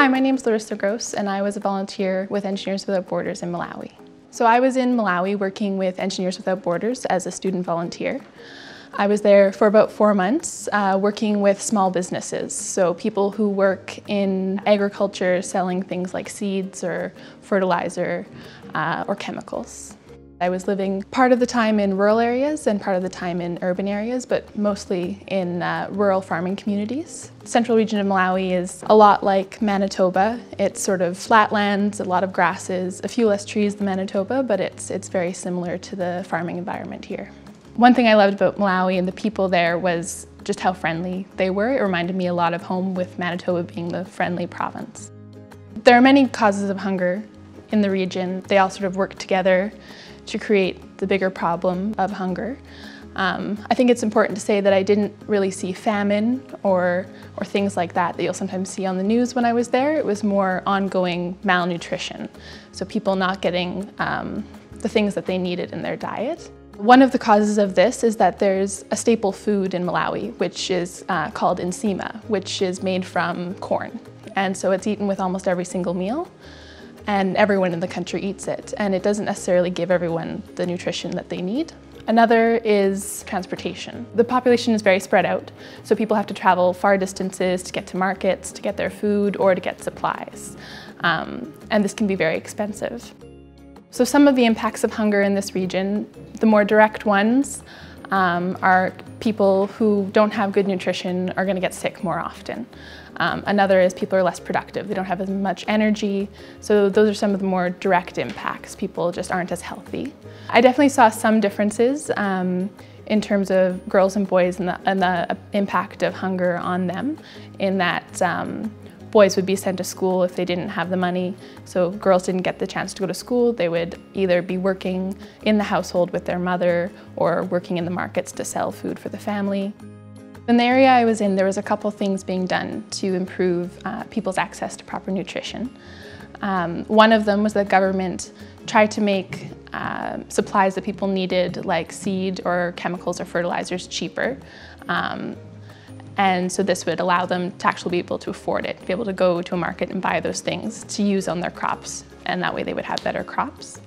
Hi, my name is Larissa and I was a volunteer with Engineers Without Borders in Malawi. So I was in Malawi working with Engineers Without Borders as a student volunteer. I was there for about 4 months working with small businesses, so people who work in agriculture selling things like seeds or fertilizer or chemicals. I was living part of the time in rural areas and part of the time in urban areas, but mostly in rural farming communities. The central region of Malawi is a lot like Manitoba. It's sort of flatlands, a lot of grasses, a few less trees than Manitoba, but it's very similar to the farming environment here. One thing I loved about Malawi and the people there was just how friendly they were. It reminded me a lot of home, with Manitoba being the friendly province. There are many causes of hunger in the region. They all sort of work together to create the bigger problem of hunger. I think it's important to say that I didn't really see famine or things like that you'll sometimes see on the news when I was there. It was more ongoing malnutrition, so people not getting the things that they needed in their diet. One of the causes of this is that there's a staple food in Malawi, which is called insima, which is made from corn. And so it's eaten with almost every single meal, and everyone in the country eats it. And it doesn't necessarily give everyone the nutrition that they need. Another is transportation. The population is very spread out, so people have to travel far distances to get to markets, to get their food, or to get supplies. And this can be very expensive. So some of the impacts of hunger in this region, the more direct ones, are people who don't have good nutrition are going to get sick more often. Another is people are less productive. They don't have as much energy. So those are some of the more direct impacts. People just aren't as healthy. I definitely saw some differences in terms of girls and boys and the impact of hunger on them, in that boys would be sent to school if they didn't have the money. So girls didn't get the chance to go to school. They would either be working in the household with their mother or working in the markets to sell food for the family. In the area I was in, there was a couple things being done to improve people's access to proper nutrition. One of them was that government tried to make supplies that people needed, like seed or chemicals or fertilizers, cheaper. And so this would allow them to actually be able to afford it, be able to go to a market and buy those things to use on their crops, and that way they would have better crops.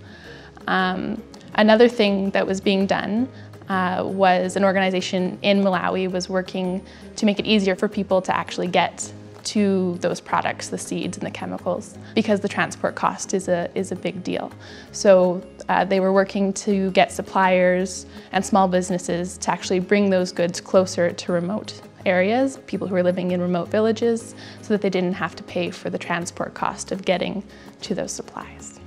Another thing that was being done was an organization in Malawi was working to make it easier for people to actually get to those products, the seeds and the chemicals, because the transport cost is a big deal. So they were working to get suppliers and small businesses to actually bring those goods closer to remote areas, people who were living in remote villages, so that they didn't have to pay for the transport cost of getting to those supplies.